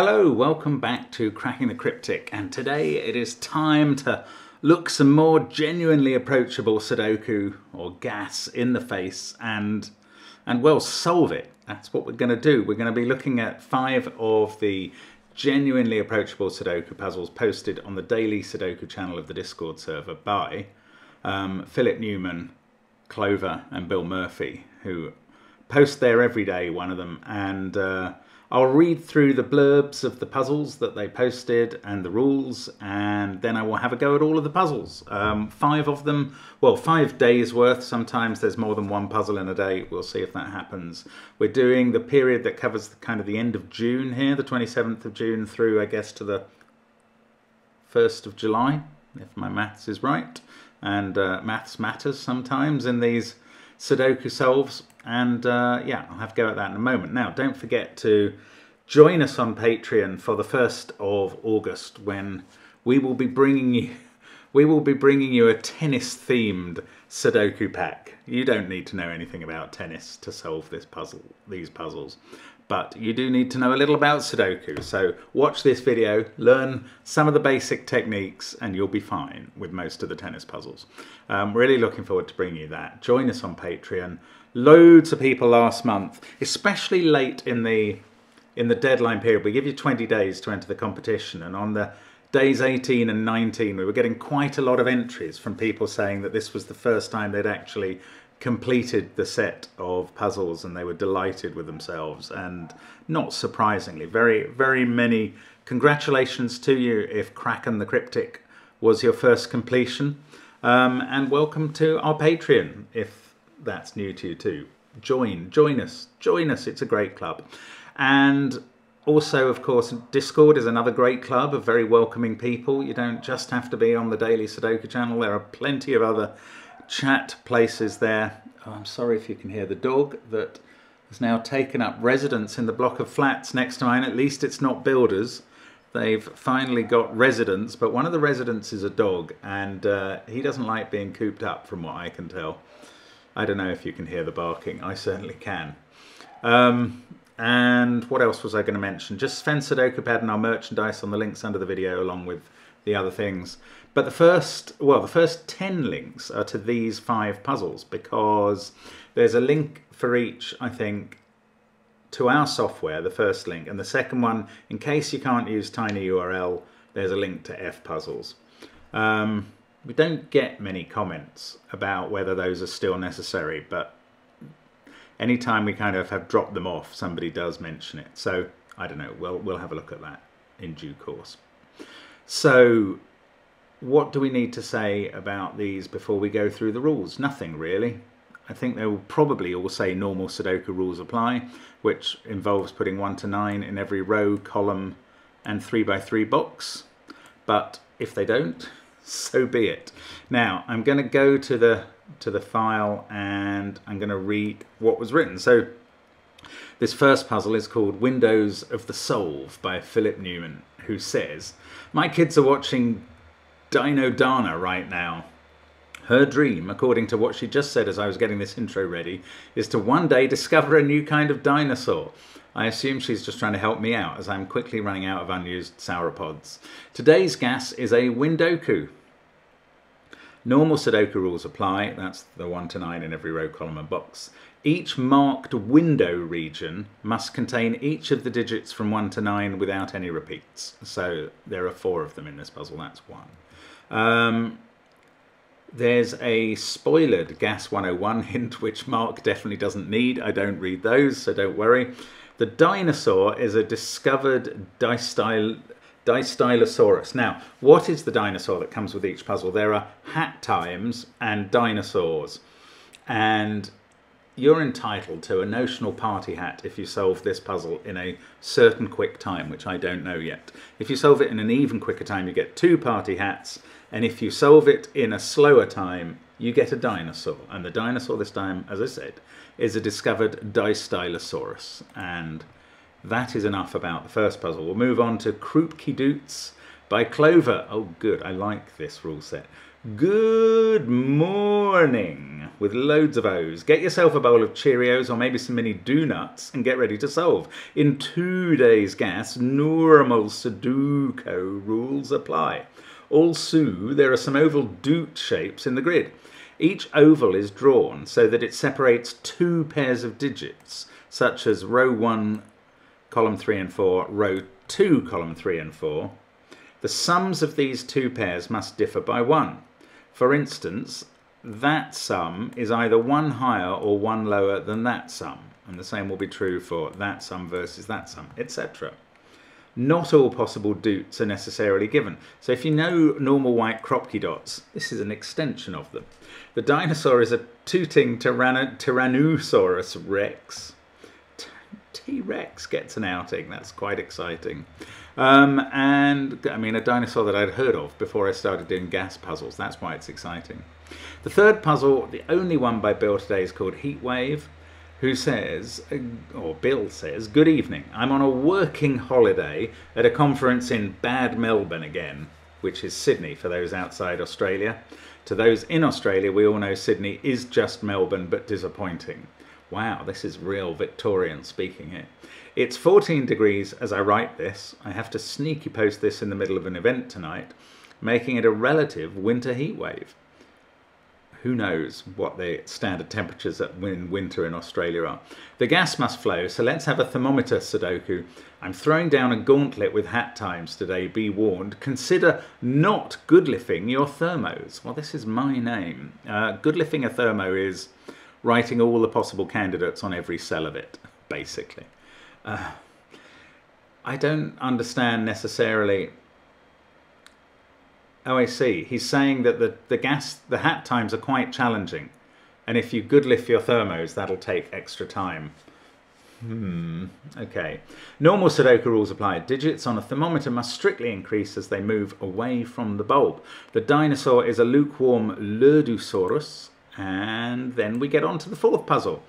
Hello, welcome back to Cracking the Cryptic, and today it is time to look some more genuinely approachable Sudoku or gas in the face and well, solve it. That's what we're going to do. We're going to be looking at 5 of the genuinely approachable Sudoku puzzles posted on the daily Sudoku channel of the Discord server by Philip Newman, Clover and Bill Murphy, who post there every day, one of them, and I'll read through the blurbs of the puzzles that they posted and the rules, and then I will have a go at all of the puzzles. 5 of them, well, 5 days worth. Sometimes there's more than one puzzle in a day. We'll see if that happens. We're doing the period that covers kind of the end of June here, the 27th of June through, I guess, to the 1st of July, if my maths is right. And maths matters sometimes in these Sudoku solves, and yeah, I'll have a go at that in a moment. Now, don't forget to join us on Patreon for the 1st of August, when we will be bringing you a tennis-themed Sudoku pack. You don't need to know anything about tennis to solve these puzzles, but you do need to know a little about Sudoku. So watch this video, learn some of the basic techniques, and you'll be fine with most of the tennis puzzles. Really looking forward to bringing you that. Join us on Patreon. Loads of people last month, especially late in the deadline period. We give you 20 days to enter the competition, and on the days 18 and 19 we were getting quite a lot of entries from people saying that this was the first time they'd actually completed the set of puzzles, and they were delighted with themselves. And not surprisingly, very many congratulations to you if Cracking the Cryptic was your first completion, and welcome to our Patreon if that's new to you too. Join us, it's a great club. And also, of course, Discord is another great club of very welcoming people. You don't just have to be on the daily Sudoku channel. There are plenty of other chat places there. Oh, I'm sorry if you can hear the dog that has now taken up residence in the block of flats next to mine. At least it's not builders. They've finally got residents, but one of the residents is a dog, and he doesn't like being cooped up, from what I can tell. I don't know if you can hear the barking. I certainly can. And what else was I going to mention? Just Sven Sudoku Pad and our merchandise on the links under the video, along with the other things. But the first 10 links are to these 5 puzzles, because there's a link for each, I think, to our software, the first link, and the second one, in case you can't use tinyURL, there's a link to F puzzles. We don't get many comments about whether those are still necessary, but anytime we kind of have dropped them off, somebody does mention it. So I don't know, we'll have a look at that in due course. So what do we need to say about these before we go through the rules? Nothing really. I think they will probably all say normal Sudoku rules apply, which involves putting 1 to 9 in every row, column and 3x3 box. But if they don't, so be it. Now I'm going to go to the file and I'm going to read what was written. So this first puzzle is called Windows of the Solve by Philip Newman, who says, "My kids are watching Dino Dana right now. Her dream, according to what she just said as I was getting this intro ready, is to one day discover a new kind of dinosaur. I assume she's just trying to help me out, as I'm quickly running out of unused sauropods. Today's gas is a Windoku. Normal Sudoku rules apply." That's the 1 to 9 in every row, column and box. "Each marked window region must contain each of the digits from 1 to 9 without any repeats." So there are 4 of them in this puzzle, that's 1. There's a spoilered Gas 101 hint, which Mark definitely doesn't need. I don't read those, so don't worry. The dinosaur is a discovered Distylosaurus. Now, what is the dinosaur that comes with each puzzle? There are hat times and dinosaurs, and you're entitled to a notional party hat if you solve this puzzle in a certain quick time, which I don't know yet. If you solve it in an even quicker time, you get 2 party hats, and if you solve it in a slower time, you get a dinosaur. And the dinosaur this time, as I said, is a discovered Distylosaurus. And that is enough about the first puzzle. We'll move on to Doots by Clover. Oh, good. I like this rule set. Good morning. with loads of O's. Get yourself a bowl of Cheerios or maybe some mini donuts and get ready to solve. In today's gas, normal sudoku rules apply. Also, there are some oval doot shapes in the grid. Each oval is drawn so that it separates two pairs of digits, such as row 1, column 3 and 4, row 2, column 3 and 4. The sums of these two pairs must differ by 1. For instance, that sum is either 1 higher or 1 lower than that sum, and the same will be true for that sum versus that sum, etc. Not all possible doots are necessarily given. So if you know normal white Kropki dots, this is an extension of them. The dinosaur is a tooting Tyrannosaurus Rex. T-Rex gets an outing, that's quite exciting. And I mean a dinosaur that I'd heard of before I started doing gas puzzles, that's why it's exciting. The third puzzle, the only one by Bill today, is called Heatwave, who says, or Bill says, good evening, I'm on a working holiday at a conference in Bad Melbourne again, which is Sydney for those outside Australia. To those in Australia, we all know Sydney is just Melbourne, but disappointing. Wow, this is real Victorian speaking here. It's 14 degrees as I write this. I have to sneaky post this in the middle of an event tonight, making it a relative winter heat wave. Who knows what the standard temperatures in winter in Australia are. The gas must flow, so let's have a thermometer sudoku. I'm throwing down a gauntlet with hat times today, be warned. Consider not goodliffing your thermos. Well, this is my name. Goodliffing a thermo is writing all the possible candidates on every cell of it, basically. I don't understand necessarily. Oh, I see. He's saying that the hat times are quite challenging, and if you goodlift your thermos, that'll take extra time. Okay. Normal Sudoku rules apply. Digits on a thermometer must strictly increase as they move away from the bulb. The dinosaur is a lukewarm Lurdusaurus, and then we get on to the fourth puzzle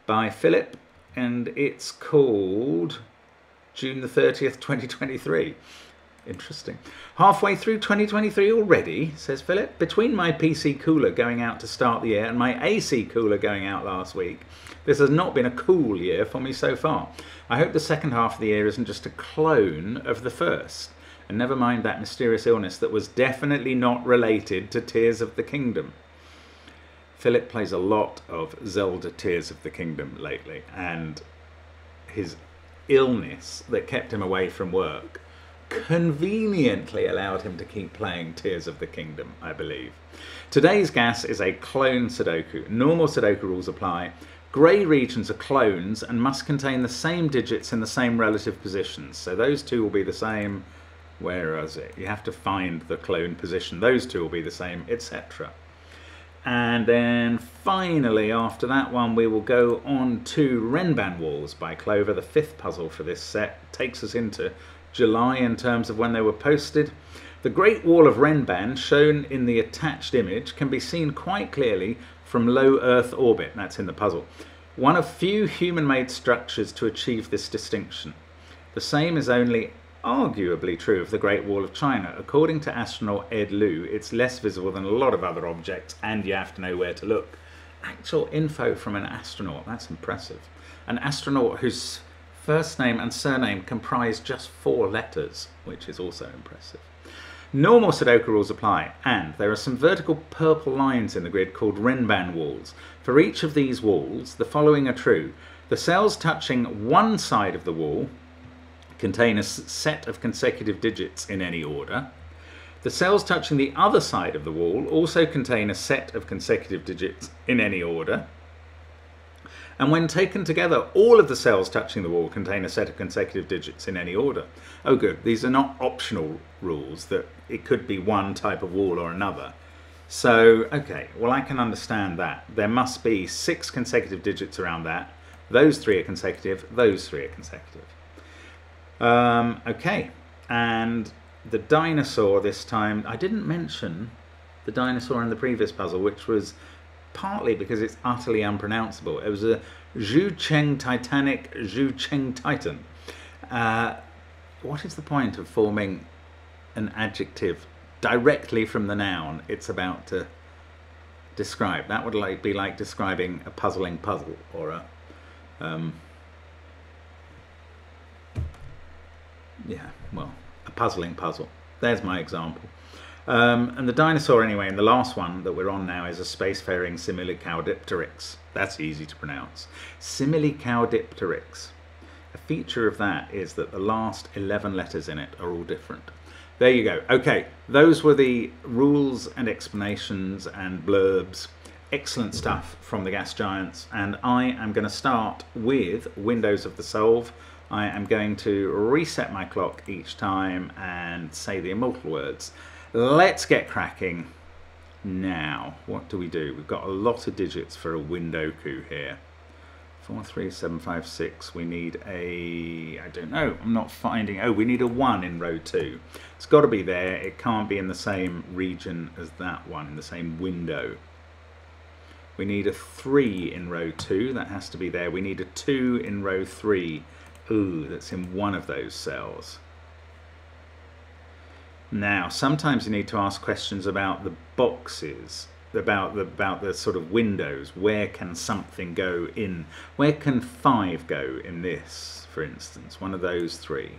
by Philip, and it's called June the 30th, 2023. Interesting. Halfway through 2023 already, says Philip. Between my PC cooler going out to start the year and my AC cooler going out last week, this has not been a cool year for me so far. I hope the second half of the year isn't just a clone of the first. And never mind that mysterious illness that was definitely not related to Tears of the Kingdom. Philip plays a lot of Zelda Tears of the Kingdom lately, and his illness that kept him away from work conveniently allowed him to keep playing Tears of the Kingdom, I believe. Today's gas is a clone Sudoku. Normal Sudoku rules apply. Grey regions are clones and must contain the same digits in the same relative positions. So those two will be the same. Where is it? You have to find the clone position. Those two will be the same, etc. And then finally, after that one, we will go on to renban walls by Clover. The fifth puzzle for this set takes us into July in terms of when they were posted. The Great Wall of Renban, shown in the attached image, can be seen quite clearly from low Earth orbit. That's in the puzzle. One of few human-made structures to achieve this distinction. The same is only arguably true of the Great Wall of China. According to astronaut Ed Lu, it's less visible than a lot of other objects, and you have to know where to look. Actual info from an astronaut, that's impressive. An astronaut whose first name and surname comprise just 4 letters, which is also impressive. Normal Sudoku rules apply, and there are some vertical purple lines in the grid called renban walls. For each of these walls, the following are true. The cells touching one side of the wall contain a set of consecutive digits in any order. The cells touching the other side of the wall also contain a set of consecutive digits in any order. And when taken together, all of the cells touching the wall contain a set of consecutive digits in any order. Oh good, these are not optional rules that it could be one type of wall or another. So, okay, well I can understand that. There must be 6 consecutive digits around that. Those 3 are consecutive, those 3 are consecutive. Okay, and the dinosaur this time, I didn't mention the dinosaur in the previous puzzle, which was partly because it's utterly unpronounceable. It was a Zhucheng Titanic Zhucheng Titan. What is the point of forming an adjective directly from the noun it's about to describe. That would be like describing a puzzling puzzle, or a a puzzling puzzle. There's my example. And the dinosaur, anyway, and the last one that we're on now is a spacefaring Similicaldipteryx. That's easy to pronounce. Similicaldipteryx. A feature of that is that the last 11 letters in it are all different. There you go. Okay, those were the rules and explanations and blurbs. Excellent stuff from the gas giants. And I am going to start with Windows of the Solve. I am going to reset my clock each time and say the immortal words. Let's get cracking now. What do? We've got a lot of digits for a Windoku here. 4, 3, 7, 5, 6. We need a, I don't know, I'm not finding, oh, we need a 1 in row 2. It's got to be there. It can't be in the same region as that one, in the same window. We need a 3 in row 2. That has to be there. We need a 2 in row 3. Ooh, that's in one of those cells. Now, sometimes you need to ask questions about the boxes, about the sort of windows. Where can something go in? Where can 5 go in this, for instance? One of those 3.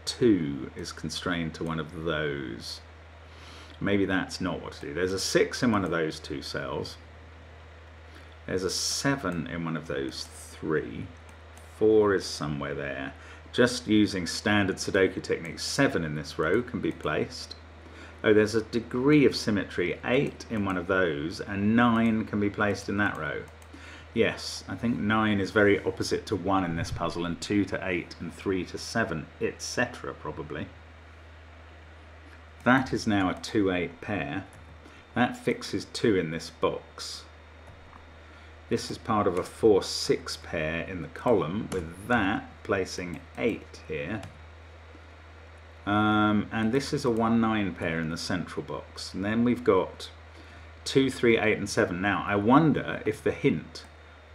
2 is constrained to one of those. Maybe that's not what to do. There's a 6 in one of those 2 cells. There's a 7 in one of those 3. 4 is somewhere there. Just using standard Sudoku techniques, 7 in this row can be placed. Oh, there's a degree of symmetry, 8 in one of those, and 9 can be placed in that row. Yes, I think 9 is very opposite to 1 in this puzzle, and 2 to 8, and 3 to 7, etc. probably. That is now a 2-8 pair. That fixes 2 in this box. This is part of a 4-6 pair in the column, with that placing 8 here. And this is a 1-9 pair in the central box. And then we've got 2, 3, 8 and 7. Now, I wonder if the hint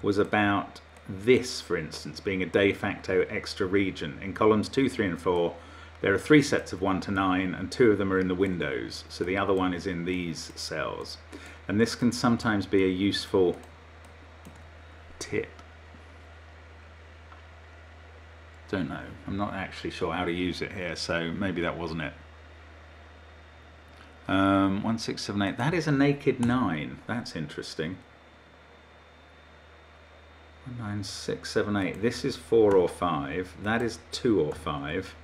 was about this, for instance, being a de facto extra region. In columns 2, 3 and 4, there are 3 sets of 1 to 9, and 2 of them are in the windows. So the other one is in these cells. And this can sometimes be a useful tip. Don't know. I'm not actually sure how to use it here, so maybe that wasn't it. 1, 6, 7, 8. That is a naked 9. That's interesting. 1, 9, 6, 7, 8. This is 4 or 5. That is 2 or 5.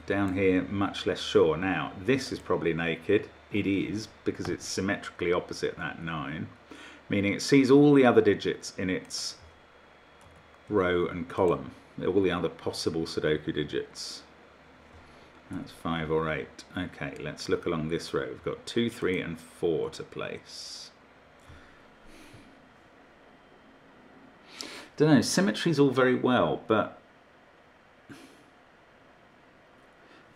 Down here, much less sure. Now, this is probably naked. It is, because it's symmetrically opposite that 9. Meaning it sees all the other digits in its row and column, all the other possible Sudoku digits. That's 5 or 8. Okay, let's look along this row. We've got 2, 3 and 4 to place. Don't know, symmetry's all very well, but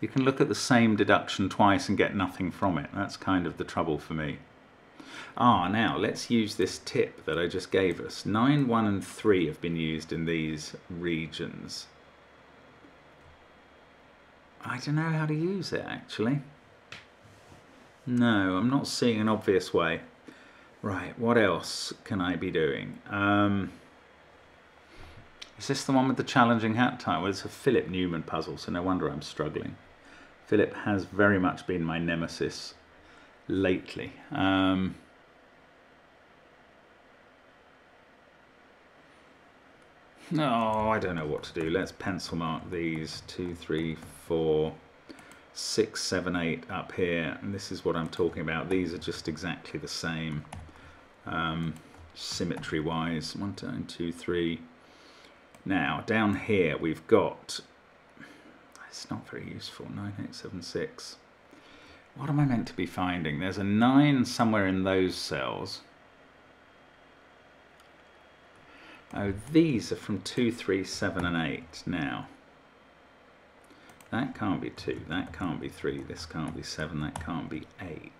you can look at the same deduction twice and get nothing from it. That's kind of the trouble for me. Now let's use this tip that I just gave us. 9, 1 and 3 have been used in these regions. I don't know how to use it, actually. No, I'm not seeing an obvious way. Right, what else can I be doing? Is this the one with the challenging hat tie? Well, it's a Philip Newman puzzle, so no wonder I'm struggling. Philip has very much been my nemesis lately. No, I don't know what to do. Let's pencil mark these. 2, 3, 4, 6, 7, 8 up here. And this is what I'm talking about. These are just exactly the same symmetry-wise. 1, 2, 3. Now, down here we've got... It's not very useful. 9, 8, 7, 6. What am I meant to be finding? There's a 9 somewhere in those cells. Oh, these are from 2, 3, 7 and 8 now. That can't be 2, that can't be 3, this can't be 7, that can't be 8.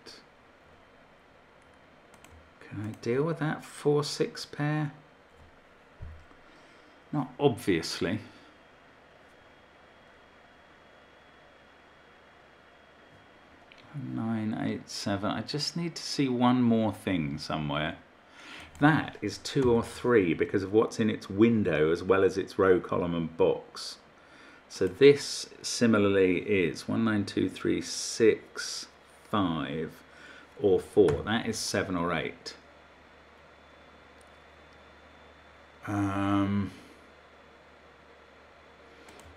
Can I deal with that 4, 6 pair? Not obviously. 987. I just need to see one more thing somewhere. That is 2 or 3 because of what's in its window as well as its row, column and box. So this similarly is 1, 9, 2, 3, 6, 5 or 4. That is 7 or 8.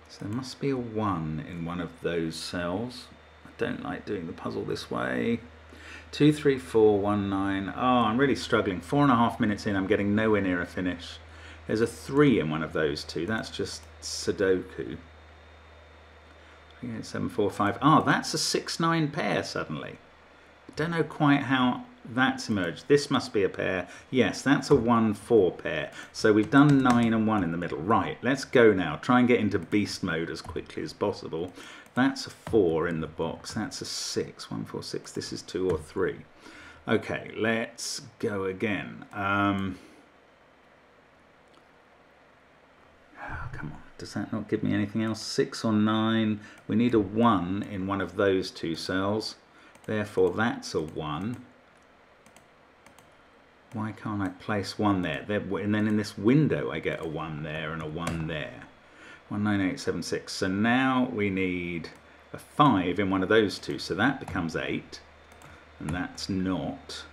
So there must be a 1 in one of those cells. I don't like doing the puzzle this way. 2, 3, 4, 1, 9. Oh, I'm really struggling. 4.5 minutes in, I'm getting nowhere near a finish. There's a 3 in one of those two. That's just sudoku. 3, 8, 7, 4, 5. Oh, that's a 6, 9 pair suddenly. I don't know quite how that's emerged. This must be a pair. Yes, that's a 1, 4 pair. So we've done 9 and 1 in the middle. Right, let's go now. Try and get into beast mode as quickly as possible. That's a 4 in the box. That's a 6. 1, 4, 6. This is 2 or 3. Okay, let's go again. Oh, come on. Does that not give me anything else? 6 or 9. We need a 1 in one of those two cells. Therefore, that's a 1. Why can't I place 1 there? And then in this window, I get a 1 there and a 1 there. 1, 9, 8, 7, 6. So now we need a 5 in one of those two. So that becomes 8. And that's not.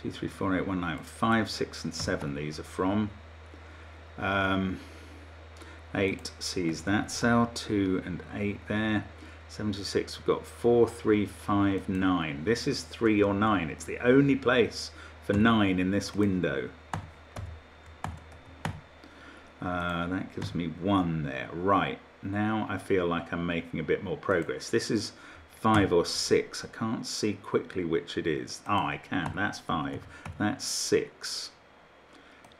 2, 3, 4, 8, 1, 9. 5, 6, and 7 these are from. 8 sees that cell. 2 and 8 there. 76, we've got 4, 3, 5, 9. This is 3 or 9. It's the only place for 9 in this window. That gives me 1 there. Right, now I feel like I'm making a bit more progress. This is 5 or 6. I can't see quickly which it is. Oh, I can. That's 5. That's 6.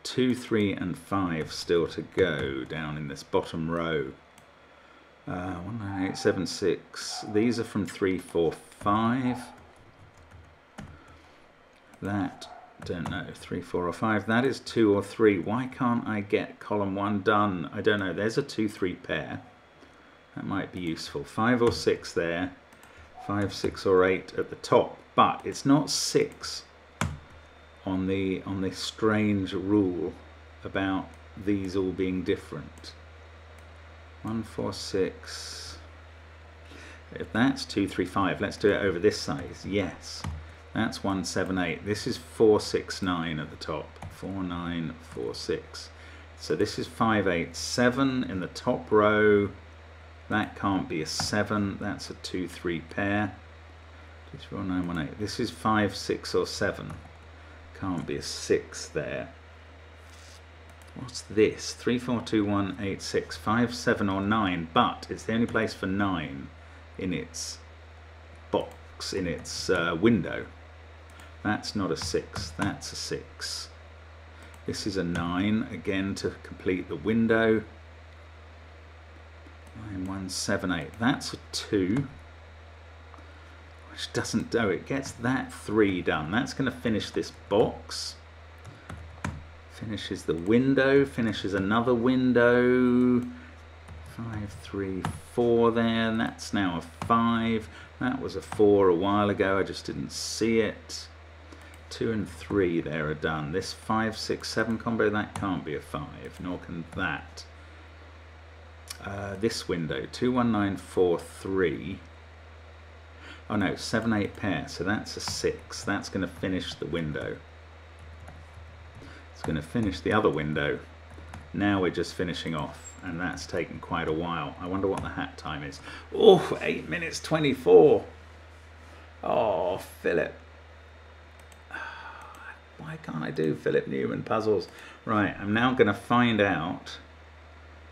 2, 3, and 5 still to go down in this bottom row. 1, 9, 8, 7, 6. These are from 3, 4, 5. That, don't know, 3, 4 or 5. That is 2 or 3. Why can't I get column 1 done? I don't know. There's a 2, 3 pair. That might be useful. 5 or 6 there. 5, 6 or 8 at the top. But it's not 6 on the strange rule about these all being different. 1, 4, 6. If that's 2, 3, 5, let's do it over this side. Yes. That's 1, 7, 8. This is 4, 6, 9 at the top. 4, 9, 4, 6. So this is 5, 8, 7 in the top row. That can't be a 7. That's a 2, 3 pair. 2, 3, 4, 9, 1, 8. This is 5, 6 or 7. Can't be a 6 there. What's this? 3, 4, 2, 1, 8, 6, 5, 7 or 9. But it's the only place for 9 in its box, in its window. That's not a 6. That's a 6. This is a 9, again to complete the window. 9, 1, 7, 8. That's a 2. Which doesn't do it. Gets that 3 done. That's going to finish this box. Finishes the window. Finishes another window. 5, 3, 4 there. And that's now a 5. That was a 4 a while ago. I just didn't see it. 2 and 3 there are done. This 5, 6, 7 combo, that can't be a 5. Nor can that. This window. 2, 1, 9, 4, 3. Oh no, 7, 8 pair, so that's a 6. That's going to finish the window. It's going to finish the other window. Now we're just finishing off, and that's taken quite a while. I wonder what the hat time is. Oh, 8 minutes 24. Oh, Philip. Why can't I do Philip Newman puzzles? Right, I'm now going to find out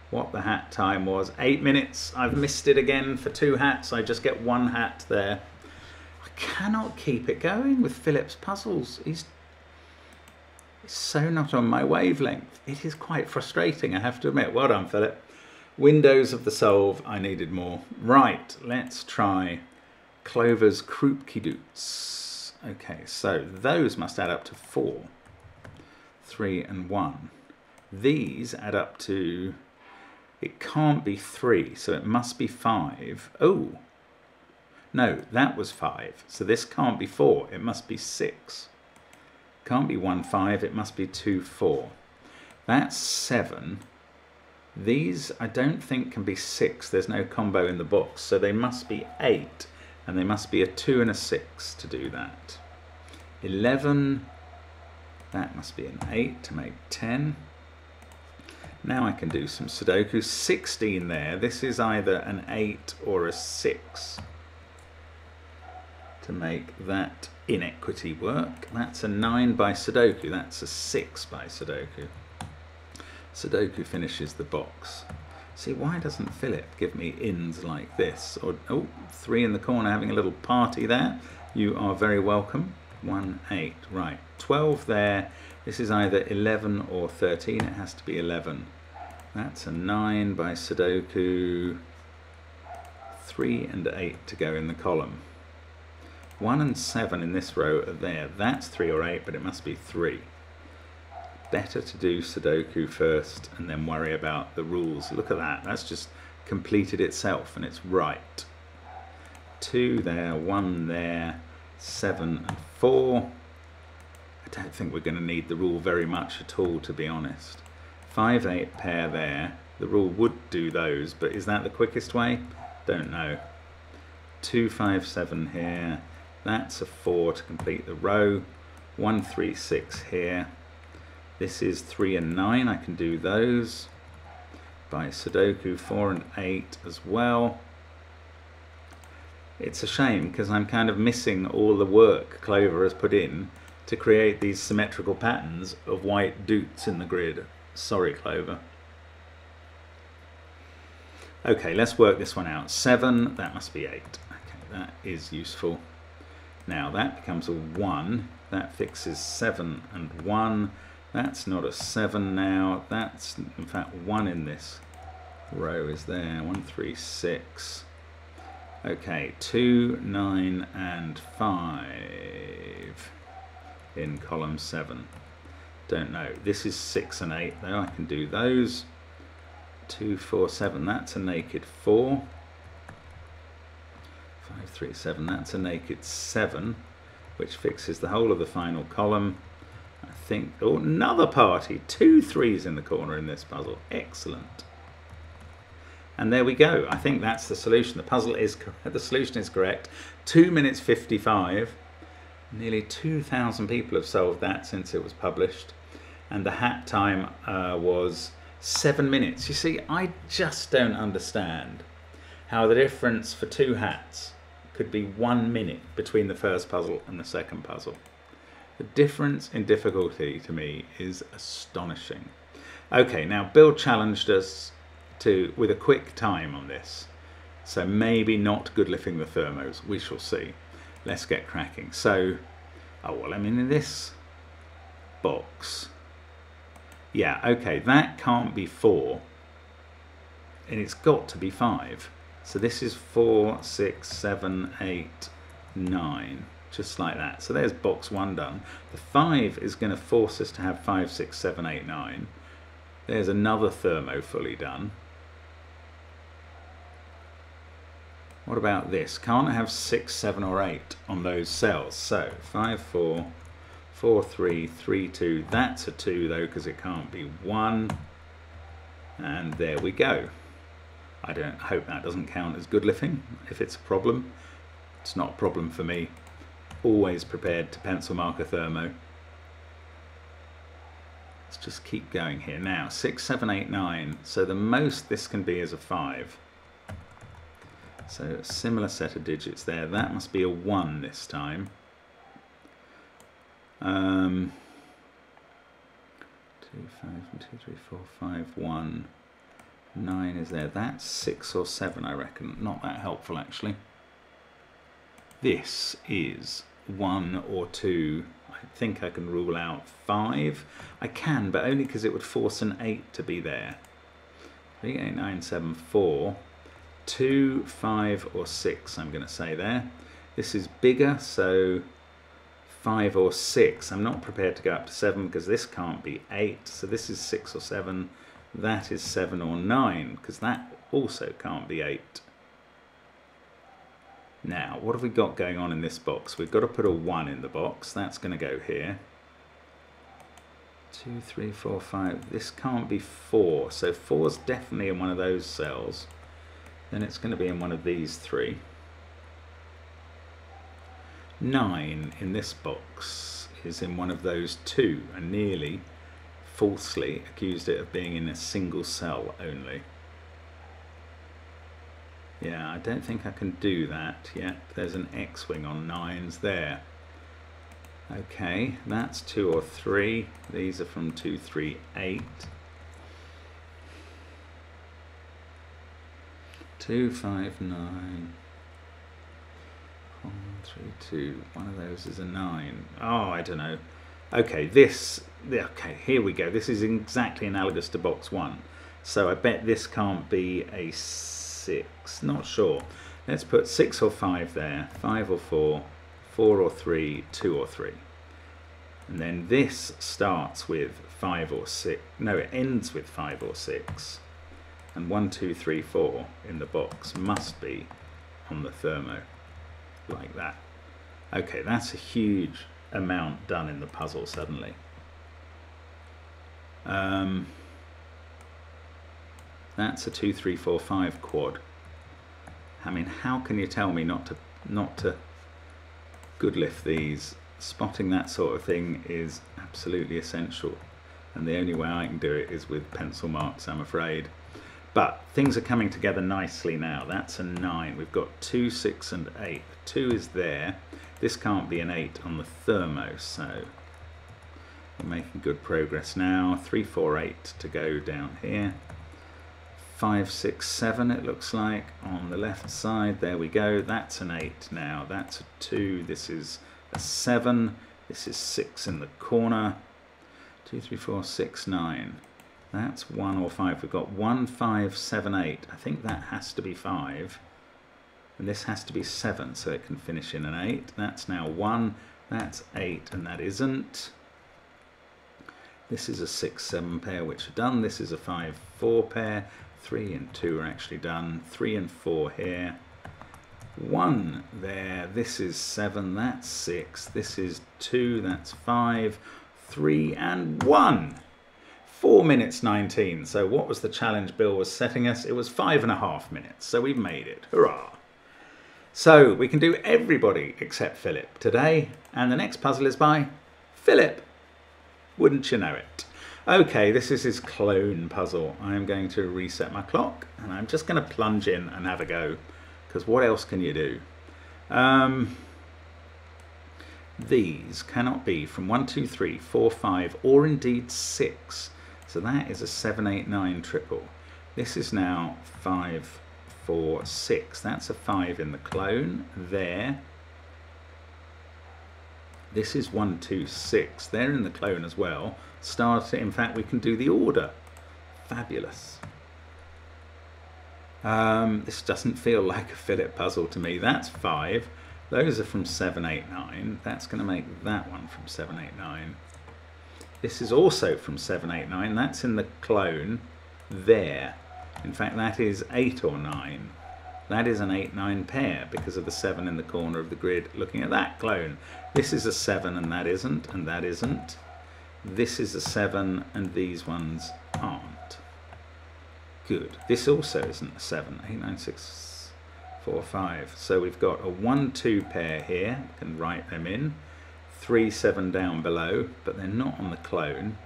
what the hat time was. 8 minutes. I've missed it again for 2 hats. I just get 1 hat there. I cannot keep it going with Philip's puzzles. He's so not on my wavelength. It is quite frustrating, I have to admit. Well done, Philip. Windows of the Solve. I needed more. Right, let's try Clover's Krupke doots. Okay, so those must add up to 4. 3 and 1. These add up to... It can't be 3, so it must be 5. Oh, No, that was 5. So this can't be 4. It must be 6. Can't be 1, 5. It must be 2, 4. That's 7. These I don't think can be 6. There's no combo in the box. So they must be 8. And they must be a 2 and a 6 to do that. 11. That must be an 8 to make 10. Now I can do some Sudoku. 16 there. This is either an 8 or a 6 to make that inequity work. That's a 9 by Sudoku. That's a 6 by Sudoku. Sudoku finishes the box. See, why doesn't Philip give me ins like this? Or, oh, 3 in the corner having a little party there. You are very welcome. 1, 8. Right. 12 there. This is either 11 or 13. It has to be 11. That's a 9 by Sudoku. 3 and 8 to go in the column. 1 and 7 in this row are there. That's 3 or 8, but it must be 3. Better to do Sudoku first and then worry about the rules. Look at that. That's just completed itself and it's right. 2 there, 1 there, 7 and 4. I don't think we're going to need the rule very much at all, to be honest. 5, 8 pair there. The rule would do those, but is that the quickest way? Don't know. 2, 5, 7 here. That's a 4 to complete the row. 1, 3, 6 here. This is 3 and 9. I can do those by Sudoku. 4 and 8 as well. It's a shame because I'm kind of missing all the work Clover has put in to create these symmetrical patterns of white doots in the grid. Sorry, Clover. Okay, let's work this one out. 7, that must be 8. Okay, that is useful. Now that becomes a 1. That fixes 7 and 1. That's not a 7 now. That's, in fact, 1 in this row is there. 1, 3, 6. Okay, 2, 9, and 5 in column 7. Don't know. This is 6 and 8, though. I can do those. 2, 4, 7. That's a naked 4. 5, 3, 7. That's a naked 7, which fixes the whole of the final column. I think, oh, another party. 2 3s in the corner in this puzzle. Excellent. And there we go. I think that's the solution. The puzzle is correct. The solution is correct. 2 minutes 55. Nearly 2,000 people have solved that since it was published. And the hat time was 7 minutes. You see, I just don't understand how the difference for 2 hats could be 1 minute between the first puzzle and the second puzzle. The difference in difficulty to me is astonishing. Okay, now Bill challenged us with a quick time on this. So maybe not good lifting the thermos. We shall see. Let's get cracking. So, oh well, I mean in this box, yeah, okay, that can't be 4. And it's got to be 5. So this is 4, 6, 7, 8, 9. Just like that. So there's box 1 done. The 5 is going to force us to have 5, 6, 7, 8, 9. There's another thermo fully done. What about this? Can't I have 6, 7 or 8 on those cells? So 5, 4, 4, 3, 3, 2. That's a 2 though because it can't be 1. And there we go. I hope that doesn't count as good lifting. If it's a problem, it's not a problem for me. Always prepared to pencil mark a thermo. Let's just keep going here. Now 6, 7, 8, 9. So the most this can be is a 5. So a similar set of digits there. That must be a 1 this time. 2, 5, 2, 3, 4, 5, 1. 9 is there. That's 6 or 7, I reckon. Not that helpful actually. This is 1 or 2. I think I can rule out 5. I can, but only because it would force an 8 to be there. 3, 8, 9, 7, 4. 2, 5 or 6 I'm going to say there. This is bigger, so 5 or 6. I'm not prepared to go up to 7 because this can't be 8. So this is 6 or 7. That is 7 or 9 because that also can't be 8. Now, what have we got going on in this box? We've got to put a 1 in the box. That's going to go here. 2, 3, 4, 5. This can't be 4. So 4's definitely in one of those cells. Then it's going to be in one of these 3. 9 in this box is in one of those 2. And nearly, falsely, accused it of being in a single cell only. Yeah, I don't think I can do that yet. There's an X-wing on 9s there. Okay, that's 2 or 3. These are from 2, 3, 8. 2, 5, 9. 4, 3, 2. One of those is a 9. Oh, I don't know. Okay, okay, here we go. This is exactly analogous to box 1. So I bet this can't be a 6. Not sure. Let's put 6 or 5 there. 5 or 4. 4 or 3, 2 or 3. And then this starts with 5 or 6. No, it ends with 5 or 6. And 1, 2, 3, 4 in the box must be on the thermo. Like that. Okay, that's a huge amount done in the puzzle suddenly. That's a 2, 3, 4, 5 quad. I mean, how can you tell me not to good lift these? Spotting that sort of thing is absolutely essential, and the only way I can do it is with pencil marks, I'm afraid. But things are coming together nicely now. That's a 9. We've got 2, 6 and 8. 2 is there. This can't be an 8 on the thermo, so we're making good progress now. 3, 4, 8 to go down here. 5, 6, 7 it looks like on the left side. There we go. That's an 8 now. That's a 2. This is a 7. This is 6 in the corner. 2, 3, 4, 6, 9. That's 1 or 5. We've got 1, 5, 7, 8. I think that has to be 5. And this has to be 7, so it can finish in an 8. That's now 1. That's 8, and that isn't. This is a 6, 7 pair, which are done. This is a 5, 4 pair. 3 and 2 are actually done. 3 and 4 here. 1 there. This is 7. That's 6. This is 2. That's 5. 3 and 1. 4 minutes 19. So what was the challenge Bill was setting us? It was 5.5 minutes. So we've made it. Hurrah! So we can do everybody except Philip today. And the next puzzle is by Philip. Wouldn't you know it? Okay, this is his clone puzzle. I'm going to reset my clock and I'm just going to plunge in and have a go, because what else can you do? These cannot be from 1, 2, 3, 4, 5 or indeed 6. So that is a 7, 8, 9 triple. This is now 5, 4, 6. That's a 5 in the clone there. This is 1, 2, 6. They're in the clone as well. In fact, we can do the order. Fabulous. This doesn't feel like a Philip puzzle to me. That's 5. Those are from 7, 8, 9. That's going to make that one from 7, 8, 9. This is also from 7, 8, 9. That's in the clone there. In fact, that is 8 or 9. That is an 8, 9 pair because of the 7 in the corner of the grid looking at that clone. This is a 7 and that isn't, and that isn't. This is a 7 and these ones aren't. Good. This also isn't a 7. 8, 9, 6, 4, 5. So we've got a 1, 2 pair here. We can write them in. 3, 7 down below, but they're not on the clone.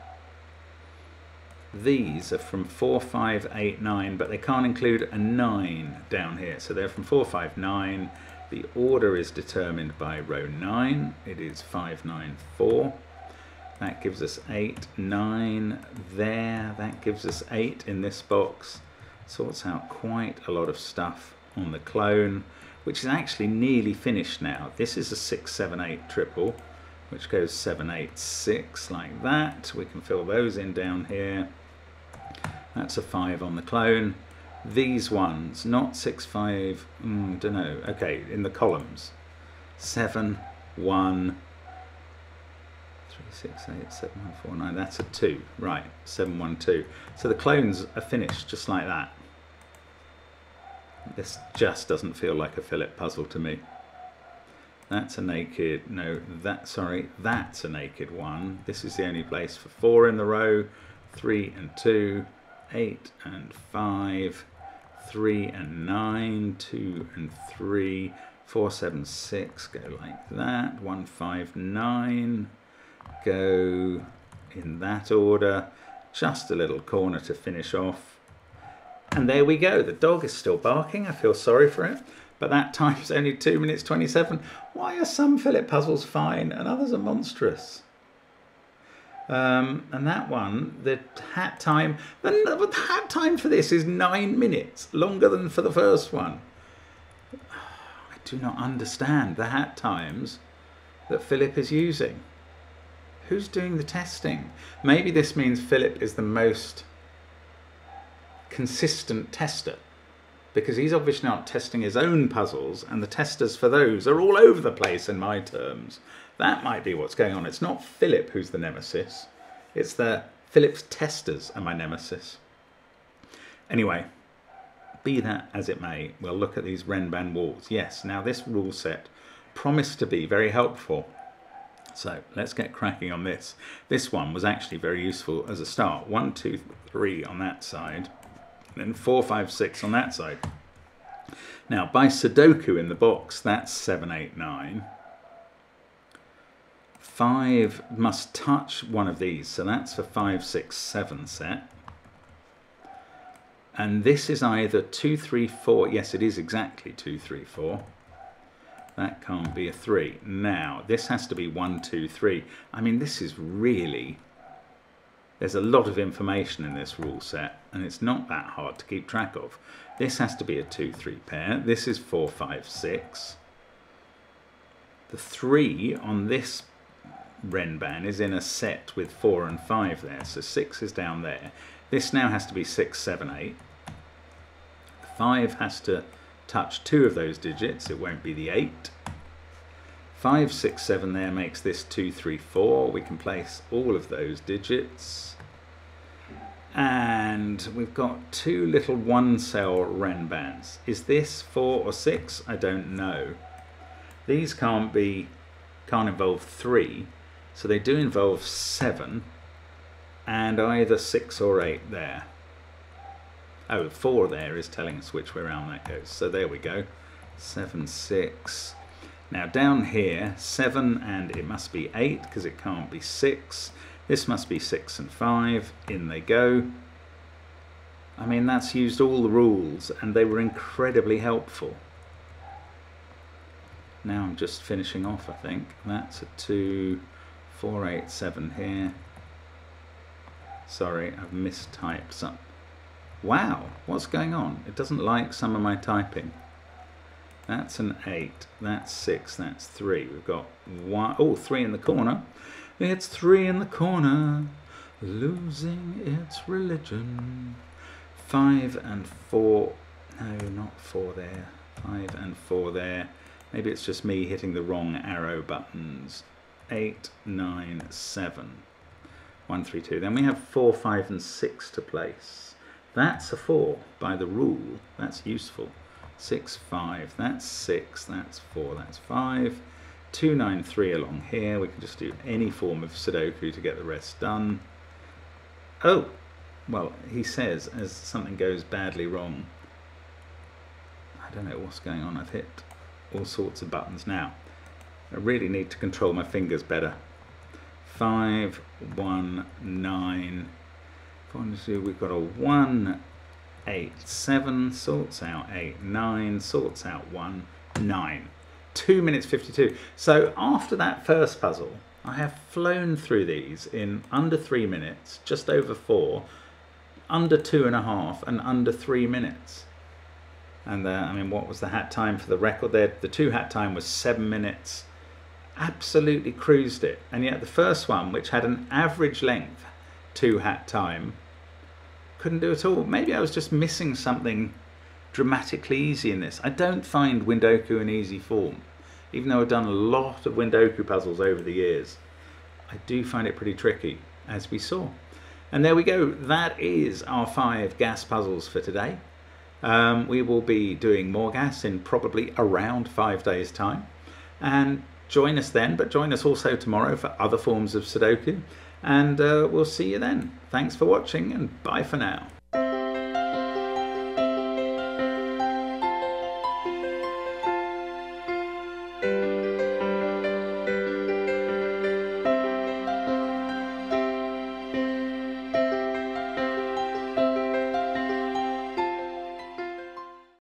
These are from 4, 5, 8, 9, but they can't include a 9 down here. So they're from 4, 5, 9. The order is determined by row 9. It is 5, 9, 4. That gives us 8, 9 there. That gives us 8 in this box. Sorts out quite a lot of stuff on the clone, which is actually nearly finished now. This is a 6, 7, 8 triple, which goes 7, 8, 6 like that. We can fill those in down here. That's a 5 on the clone. These ones, not 6, 5, don't know. Okay, in the columns. 7, 1, 3, 6, 8, 7, 1, 4, 9. That's a 2. Right, 7, 1, 2. So the clones are finished just like that. This just doesn't feel like a Philip puzzle to me. That's a naked, no, that's a naked one. This is the only place for 4 in the row, 3 and 2, 8 and 5, 3 and 9, 2 and 3, 4, 7, 6, go like that, 1, 5, 9, go in that order, just a little corner to finish off. And there we go, the dog is still barking, I feel sorry for it, but that time's only 2 minutes 27. Why are some Philip puzzles fine and others are monstrous? And that one, the hat time for this is 9 minutes, longer than for the first one. I do not understand the hat times that Philip is using. Who's doing the testing? Maybe this means Philip is the most consistent tester, because he's obviously not testing his own puzzles, and the testers for those are all over the place in my terms. That might be what's going on. It's not Philip who's the nemesis. It's the Philip's testers are my nemesis. Anyway, be that as it may, we'll look at these renban walls. Yes, now this rule set promised to be very helpful. So let's get cracking on this. This one was actually very useful as a start. 1, 2, 3 on that side, and then 4, 5, 6 on that side. Now by sudoku in the box, that's 7, 8, 9. 5 must touch one of these, so that's for 5, 6, 7 set. And this is either 2, 3, 4. Yes, it is exactly 2, 3, 4. That can't be a 3. Now, this has to be 1, 2, 3. I mean, this is really... There's a lot of information in this rule set, and it's not that hard to keep track of. This has to be a 2, 3 pair. This is 4, 5, 6. The 3 on this renban is in a set with 4 and 5 there, so 6 is down there. This now has to be 6, 7, 8. 5 has to touch 2 of those digits, it won't be the 8. 5, 6, 7 there makes this 2, 3, 4. We can place all of those digits. And we've got 2 little 1-cell renbans. Is this 4 or 6? I don't know. These can't involve 3. So they do involve 7 and either 6 or 8 there. Oh, 4 there is telling us which way around that goes. So there we go. 7, 6. Now down here, 7 and it must be 8 because it can't be 6. This must be 6 and 5. In they go. I mean, that's used all the rules and they were incredibly helpful. Now I'm just finishing off, I think. That's a 2, 4, 8, 7 here. Sorry, I've mistyped some. Wow, what's going on? It doesn't like some of my typing. That's an 8, that's 6, that's 3. We've got 1, oh, 3 in the corner. It's 3 in the corner, losing its religion. 5 and 4, no, not 4 there. 5 and 4 there. Maybe it's just me hitting the wrong arrow buttons. 8, 9, 7. 1, 3, 2. Then we have 4, 5 and 6 to place. That's a 4 by the rule. That's useful. 6, 5. That's 6. That's 4. That's 5. 2, 9, 3 along here. We can just do any form of sudoku to get the rest done. Oh, well, he says as something goes badly wrong. I don't know what's going on. I've hit all sorts of buttons now. I really need to control my fingers better. 5, 1, 9. We've got a 1, 8, 7, sorts out 8, 9, sorts out 1, 9. 2 minutes 52. So after that first puzzle, I have flown through these in under 3 minutes, just over 4, under 2.5, and under 3 minutes. And I mean, what was the hat time for the record there? The 2 hat time was 7 minutes. Absolutely cruised it. And yet the first one, which had an average length 2 hat time, couldn't do it all. Maybe I was just missing something dramatically easy in this. I don't find Windoku an easy form. Even though I've done a lot of Windoku puzzles over the years, I do find it pretty tricky, as we saw. And there we go. That is our 5 gas puzzles for today. We will be doing more gas in probably around 5 days' time. And join us then, but join us also tomorrow for other forms of Sudoku. And we'll see you then. Thanks for watching, and bye for now.